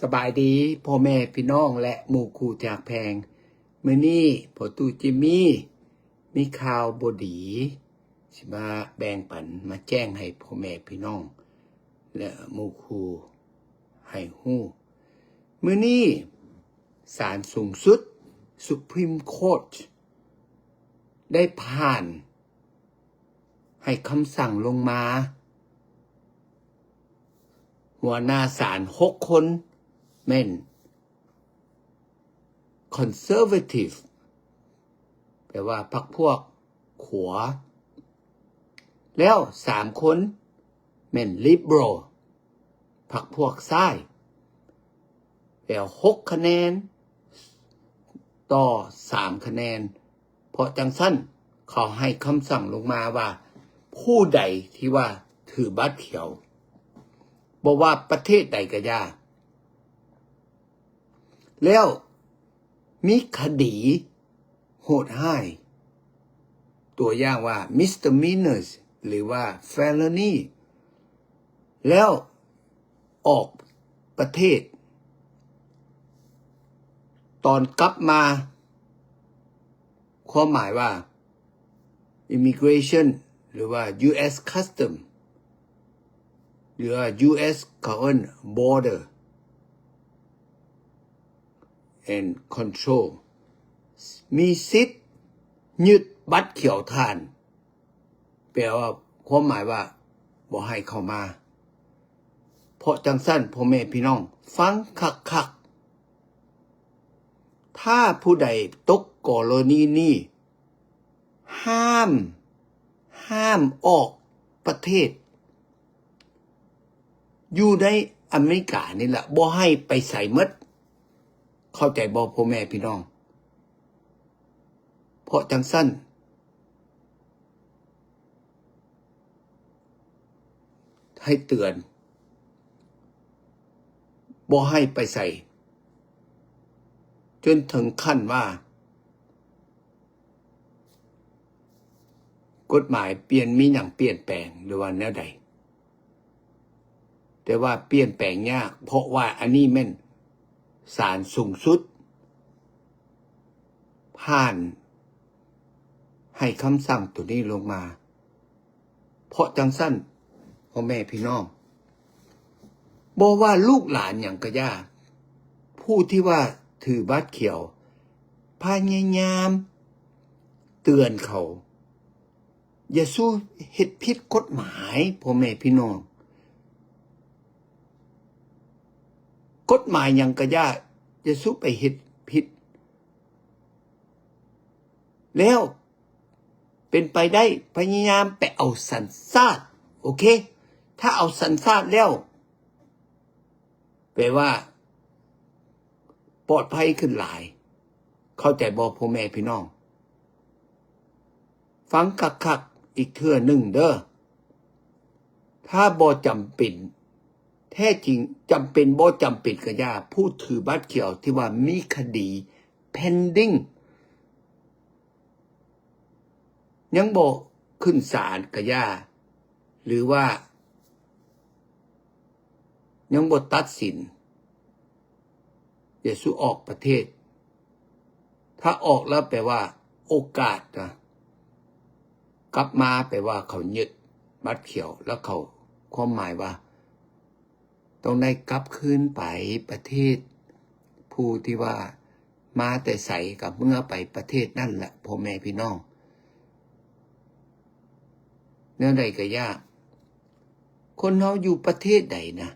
สบายดีพ่อแม่พี่น้องและหมู่คู่จากแพงมื้อนี้พ่อตู่จิมมี่มีข่าวบ่ดีสิมาแบ่งปันมาแจ้งให้พ่อแม่พี่น้องและหมู่คู่ให้ฮู้มื้อนี้ศาลสูงสุด Supreme Court ได้ผ่านให้คำสั่งลงมาหัวหน้าศาล6 คนแม่น Conservative แปลว่าพรรคพวกขวาแล้ว3 คนแม่น Liberal พรรคพวกซ้ายแล้ว6 คะแนนต่อ3 คะแนนเพราะจังสั้นเขาให้คำสั่งลงมาว่าผู้ใดที่ว่าถือบัตรเขียวบอกว่าประเทศใดก็ยากแล้วมีคดีโหดร้ายตัวอย่างว่า misdemeanors หรือว่า felony แล้วออกประเทศตอนกลับมาความหมายว่า immigration หรือว่า US custom หรือว่า US current border and control มีสิทธิ์ยึดบัตรเขียวท่านแปลว่าความหมายว่าบ่ให้เข้ามาเพราะจังสั้นพ่อแม่พี่น้องฟังคักๆถ้าผู้ใดตกกรณีนี้ห้ามออกประเทศอยู่ในอเมริกานี่แหละบ่ให้ไปใส่มดเข้าใจบ่พ่อแม่พี่น้องเพราะจังสั้นให้เตือนบ่ให้ไปใส่จนถึงขั้นว่ากฎหมายเปลี่ยนมีอย่างเปลี่ยนแปลงหรือว่าแนวใดแต่ว่าเปลี่ยนแปลงยากเพราะว่าอันนี้แม่นศาลสูงสุดผ่านให้คำสั่งตัวนี้ลงมาเพราะจังสั้นพ่อแม่พี่น้องบอกว่าลูกหลานอย่างกระยาผู้ที่ว่าถือบัตรเขียวพยายามเตือนเขาอย่าสู้เฮ็ดผิดกฎหมายพ่อแม่พี่น้องกฎหมายอย่างกระยาอย่าสู้ไปเฮ็ดผิดแล้วเป็นไปได้พยายามไปเอาสัญชาติโอเคถ้าเอาสัญชาติแล้วแปลว่าปลอดภัยขึ้นหลายเข้าใจบ่พ่อแม่พี่น้องฟังคักๆอีกเทื่อหนึ่งเด้อถ้าบ่จำเป็นแท้จริงจำเป็นบ่จำเป็นก็อย่าผู้ถือบัตรเขียวที่ว่ามีคดี pending ยังบ่ขึ้นศาลก็อย่าหรือว่ายังบ่ตัดสินอย่าสู้ออกประเทศถ้าออกแล้วแปลว่าโอกาสนะกลับมาแปลว่าเขายึดบัตรเขียวแล้วเขาความหมายว่าต้องได้กลับคืนไปประเทศผู้ที่ว่ามาแต่ใส่กับเมื่อไปประเทศนั่นแหละพ่อแม่พี่น้องแนวใดก็ยากคนเฮาอยู่ประเทศใดนะ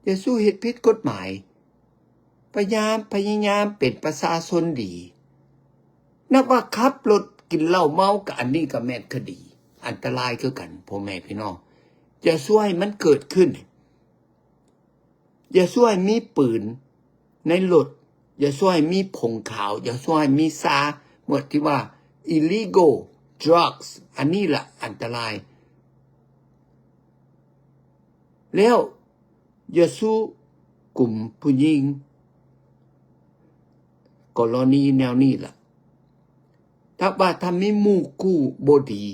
อย่าสู้เฮ็ดผิดกฎหมายพยายามเป็นประชาชนดีนับว่าขับรถกินเหล้าเมากับอันนี้ก็แม่นคดีอันตรายคือกันพ่อแม่พี่น้องอย่าสู้ให้มันเกิดขึ้นอย่าสู้ให้มีปืนในรถอย่าสู้ให้มีผงขาวอย่าสู้ให้มีซาหมดที่ว่า illegal drugs อันนี้แหละอันตรายแล้วอย่าสู้กลุ่มผู้หญิงกรณีแนวนี้ล่ะถ้าว่าทำให้หมู่คู่บ่ดี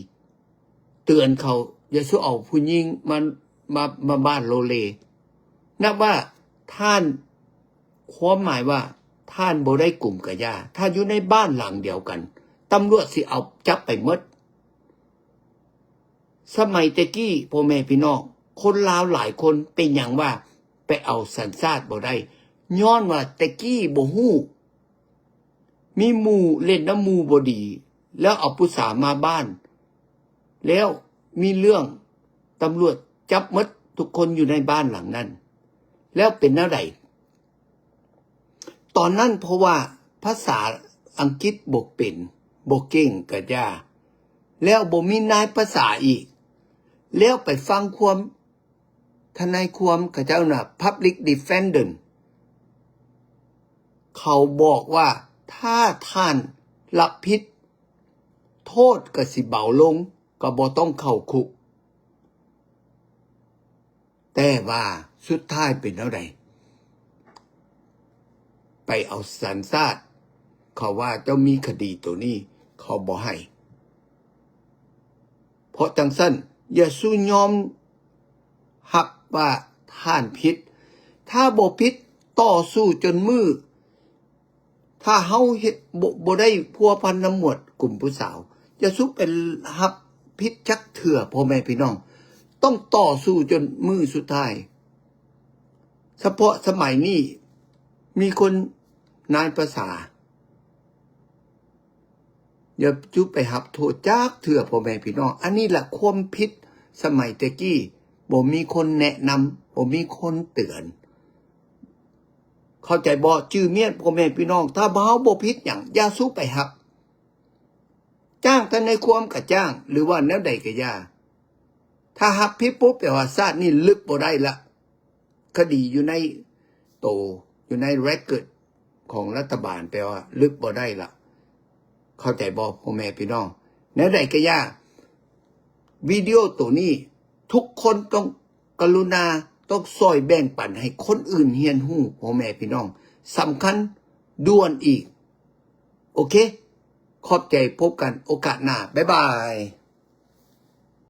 เตือนเขาอย่าสู้เอาผู้หญิงมาบ้านโลเลนับว่า ท่านความหมายว่าท่านบ่ได้กลุ่มกับย่าถ้าอยู่ในบ้านหลังเดียวกันตำรวจสิเอาจับไปหมดสมัยตะกี้พ่อแม่พี่น้องคนลาวหลายคนเป็นอย่างว่าไปเอาสัญชาติบ่ได้ย้อนว่าตะกี้บ่ฮู้มีหมู่เล่นน้ำหมู่บ่ดี แล้วเอาผู้สาวมาบ้าน แล้วมีเรื่องตำรวจจับหมดทุกคนอยู่ในบ้านหลังนั้น แล้วเป็นแนวใดตอนนั้นเพราะว่าภาษาอังกฤษบ่เป็นบ่เก่งกับย่าแล้วบ่มีนายภาษาอีกแล้วไปฟังความทนายความกับเจ้าน่ะ Public Defender เขาบอกว่าถ้าท่านรับผิดโทษก็สิเบาลงก็บ่ต้องเข้าคุกแต่ว่าสุดท้ายเป็นเท่าใดไปเอาสัญชาติเขาว่าเจ้ามีคดีตัวนี้เขาบ่ให้เพราะจังซั่นอย่าสู้ยอมหักว่าท่านผิดถ้าบ่ผิดต่อสู้จนมือถ้าเฮาเฮ็ดบ่ได้พัวพันน้ำหมวดกลุ่มผู้สาวอย่าสู้เป็นหับผิดจักเถื่อพ่อแม่พี่น้องต้องต่อสู้จนมือสุดท้ายเฉพาะสมัยนี้มีคนนายภาษาอย่าจุไปหับโทษจักเถื่อพ่อแม่พี่น้องอันนี้แหละความผิดสมัยตะกี้บ่มีคนแนะนำบ่มีคนเตือนเข้าใจบ่จื้อเมียนพ่อแม่พี่น้องถ้าเฮาบ่ผิดหยังอย่าสู้ไปหับจ้างท่านในความก็จ้างหรือว่าแนวใดก็อย่าถ้าหับผิดปุ๊บแปลว่าชาตินี้ลึกบ่ได้ละคดีอยู่ในโตอยู่ในเรคคอร์ดของรัฐบาลแปลว่าลึกบ่ได้ละเข้าใจบ่พ่อแม่พี่น้องแนวใดก็อย่าวิดีโอตัวนี้ทุกคนต้องกรุณาต้องซอยแบ่งปันให้คนอื่นเรียนรู้พ่อแม่พี่น้องสำคัญด่วนอีกโอเคขอบใจพบกันโอกาสหน้าบ๊ายบาย